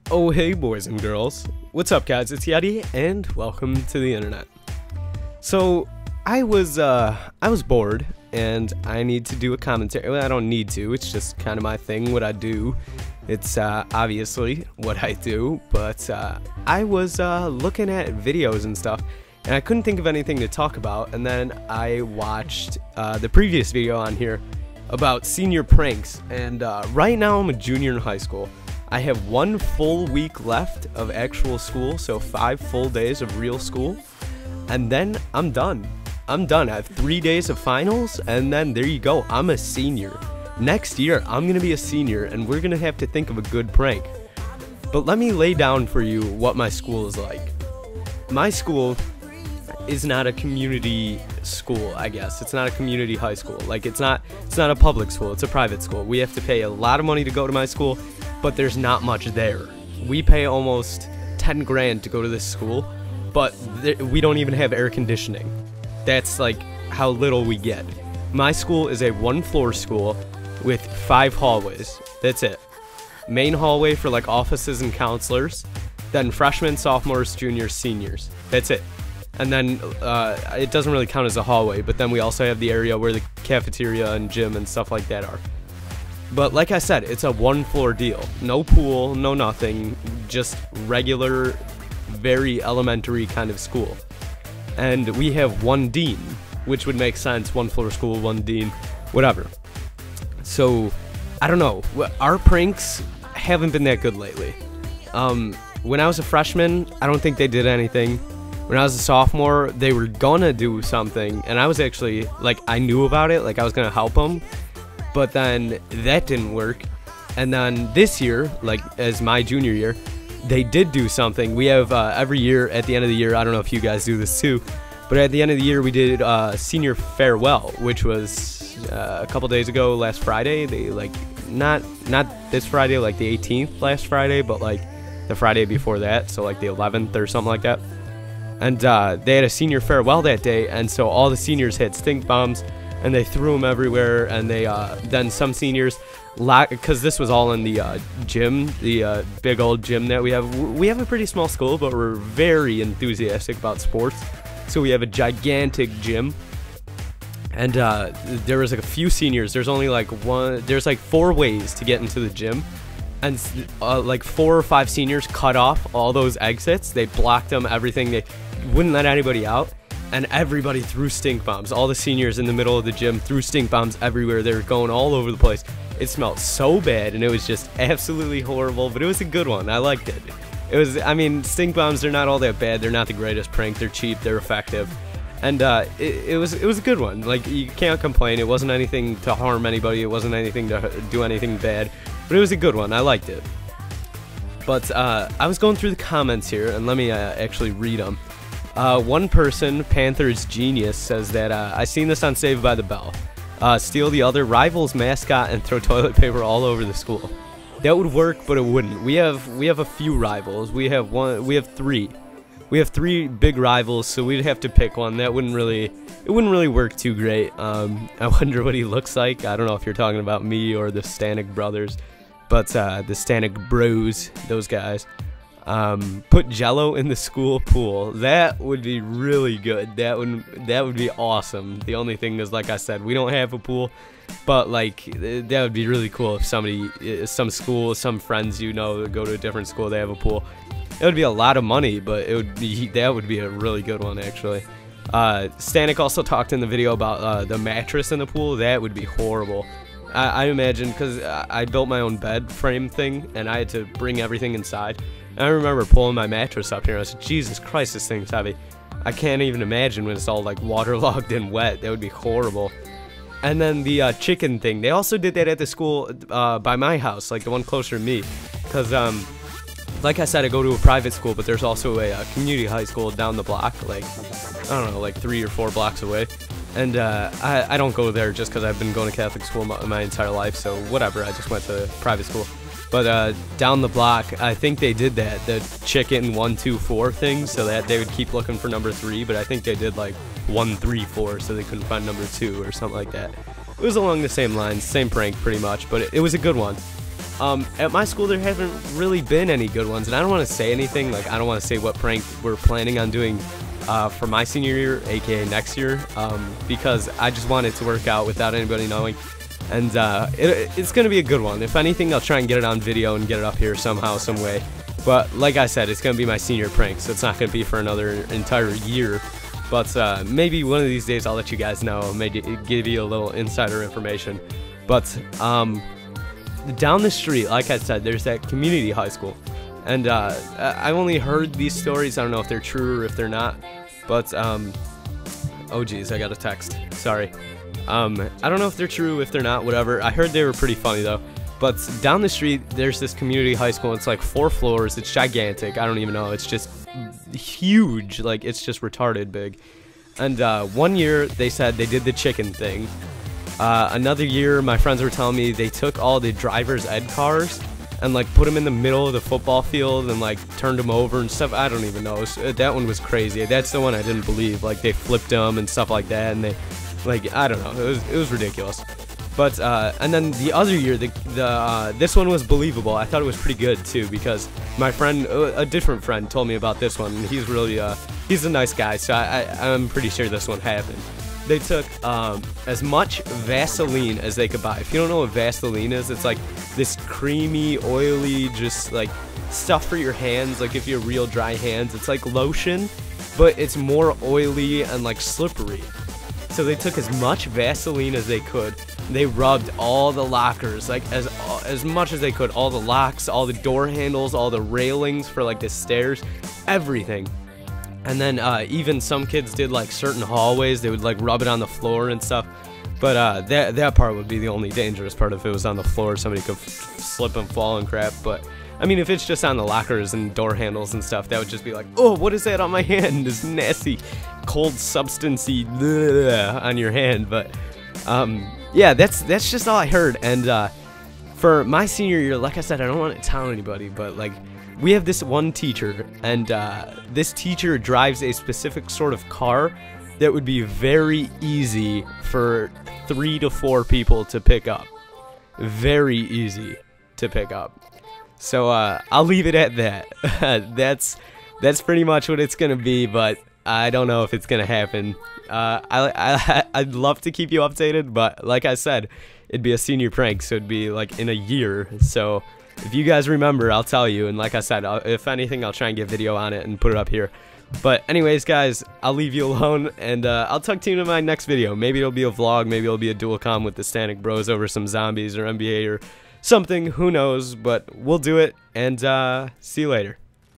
Oh hey boys and girls, what's up guys, it's Yeti and welcome to the internet. So I was bored and I need to do a commentary. Well, I don't need to, it's just kind of my thing, what I do. It's obviously what I do, but I was looking at videos and stuff and I couldn't think of anything to talk about, and then I watched the previous video on here about senior pranks, and right now I'm a junior in high school. I have 1 full week left of actual school, so 5 full days of real school, and then I'm done. I have 3 days of finals, and then there you go, I'm a senior. Next year, I'm gonna be a senior, and we're gonna have to think of a good prank. But let me lay down for you what my school is like. My school is not a community school, I guess. It's not a community high school. Like, it's not a public school, it's a private school. We have to pay a lot of money to go to my school, but there's not much there. We pay almost 10 grand to go to this school, but we don't even have air conditioning. That's like how little we get. My school is a 1-floor school with 5 hallways. That's it. Main hallway for like offices and counselors, then freshmen, sophomores, juniors, seniors. That's it. And then it doesn't really count as a hallway, but then we also have the area where the cafeteria and gym and stuff like that are. But like I said, it's a 1-floor deal. No pool, no nothing, just regular, very elementary kind of school. And we have 1 dean, which would make sense, 1-floor school, 1 dean, whatever. So, I don't know, our pranks haven't been that good lately. When I was a freshman, I don't think they did anything. When I was a sophomore, they were gonna do something, and I was actually, like, I knew about it, like I was gonna help them. But then that didn't work, and then this year, like as my junior year, they did do something. We have every year at the end of the year, I don't know if you guys do this too, but at the end of the year we did senior farewell, which was a couple days ago, last Friday. They like not this Friday, like the 18th last Friday, but like the Friday before that, so like the 11th or something like that. And they had a senior farewell that day, and so all the seniors had stink bombs and they threw them everywhere, and they then some seniors, because this was all in the gym, the big old gym that we have. We have a pretty small school, but we're very enthusiastic about sports, so we have a gigantic gym. And there was like a few seniors. There's only like there's like 4 ways to get into the gym, and like 4 or 5 seniors cut off all those exits. They blocked them, everything. They wouldn't let anybody out. And everybody threw stink bombs. All the seniors in the middle of the gym threw stink bombs everywhere. They were going all over the place. It smelled so bad, and it was just absolutely horrible, but it was a good one. I liked it. It was, I mean, stink bombs, they're not all that bad. They're not the greatest prank. They're cheap. They're effective. And it was a good one. Like, you can't complain. It wasn't anything to harm anybody. It wasn't anything to do anything bad. But it was a good one. I liked it. But I was going through the comments here, and let me actually read them. One person, Panther's Genius, says that I seen this on Saved by the Bell. Steal the other rival's mascot and throw toilet paper all over the school. That would work, but it wouldn't. We have a few rivals. We have 3. We have 3 big rivals, so we'd have to pick one. It wouldn't really work too great. I wonder what he looks like. I don't know if you're talking about me or the Stanek brothers, but the Stanek bros, those guys. Put Jello in the school pool. That would be really good. That would be awesome. The only thing is, like I said, we don't have a pool, but like that would be really cool if some school, some friends you know go to a different school, they have a pool. It would be a lot of money, but that would be a really good one actually. Stanek also talked in the video about the mattress in the pool. That would be horrible. I imagine, because I built my own bed frame thing and I had to bring everything inside. And I remember pulling my mattress up here and I was like, Jesus Christ, this thing's heavy. I can't even imagine when it's all like waterlogged and wet. That would be horrible. And then the chicken thing, they also did that at the school by my house, like the one closer to me. Because, like I said, I go to a private school, but there's also a community high school down the block, like, I don't know, like 3 or 4 blocks away. And I don't go there just because I've been going to Catholic school my entire life, so whatever, I just went to private school. But down the block, I think they did that, the chicken 1, 2, 4 thing, so that they would keep looking for number 3, but I think they did like 1, 3, 4, so they couldn't find number 2 or something like that. It was along the same lines, same prank pretty much, but it was a good one. At my school, there haven't really been any good ones, and I don't want to say anything. Like, I don't want to say what prank we're planning on doing for my senior year, aka next year, because I just want it to work out without anybody knowing. And it's gonna be a good one. If anything, I'll try and get it on video and get it up here somehow, some way. But like I said, it's gonna be my senior prank, so it's not gonna be for another entire year. But maybe one of these days I'll let you guys know, maybe give you a little insider information. But down the street, like I said, there's that community high school, and I only heard these stories. I don't know if they're true or if they're not, but oh geez, I got a text, sorry. I don't know if they're true, if they're not, whatever. I heard they were pretty funny though. But down the street, there's this community high school. It's like 4 floors. It's gigantic. I don't even know. It's just huge. Like, it's just retarded big. And one year, they said they did the chicken thing. Another year, my friends were telling me they took all the driver's ed cars and like put them in the middle of the football field and like turned them over and stuff. I don't even know. That one was crazy. That's the one I didn't believe. Like, they flipped them and stuff like that, and they, like, I don't know. It was ridiculous. But and then the other year, this one was believable. I thought it was pretty good too, because my friend, a different friend, told me about this one. And he's really he's a nice guy, so I'm pretty sure this one happened. They took as much Vaseline as they could buy. If you don't know what Vaseline is, it's like this creamy, oily, just like stuff for your hands. Like, if you have real dry hands, it's like lotion, but it's more oily and like slippery. So they took as much Vaseline as they could. They rubbed all the lockers, like as much as they could, all the locks, all the door handles, all the railings for like the stairs, everything. And then even some kids did like certain hallways. They would like rub it on the floor and stuff. But that part would be the only dangerous part. If it was on the floor, somebody could slip and fall and crap. But I mean, if it's just on the lockers and door handles and stuff, that would just be like, oh, what is that on my hand? This nasty, cold substancey on your hand. But yeah, that's just all I heard. And for my senior year, like I said, I don't want to tell anybody, but like, we have this one teacher, and this teacher drives a specific sort of car that would be very easy for 3 to 4 people to pick up. Very easy to pick up. So I'll leave it at that. That's pretty much what it's gonna be, but I don't know if it's gonna happen. I'd love to keep you updated, but like I said, it'd be a senior prank, so it'd be like in a year. So if you guys remember, I'll tell you. And like I said, if anything, I'll try and get video on it and put it up here. But anyways, guys, I'll leave you alone, and I'll talk to you in my next video. Maybe it'll be a vlog, maybe it'll be a dual com with the Static Bros over some zombies or NBA or something, who knows, but we'll do it, and see you later.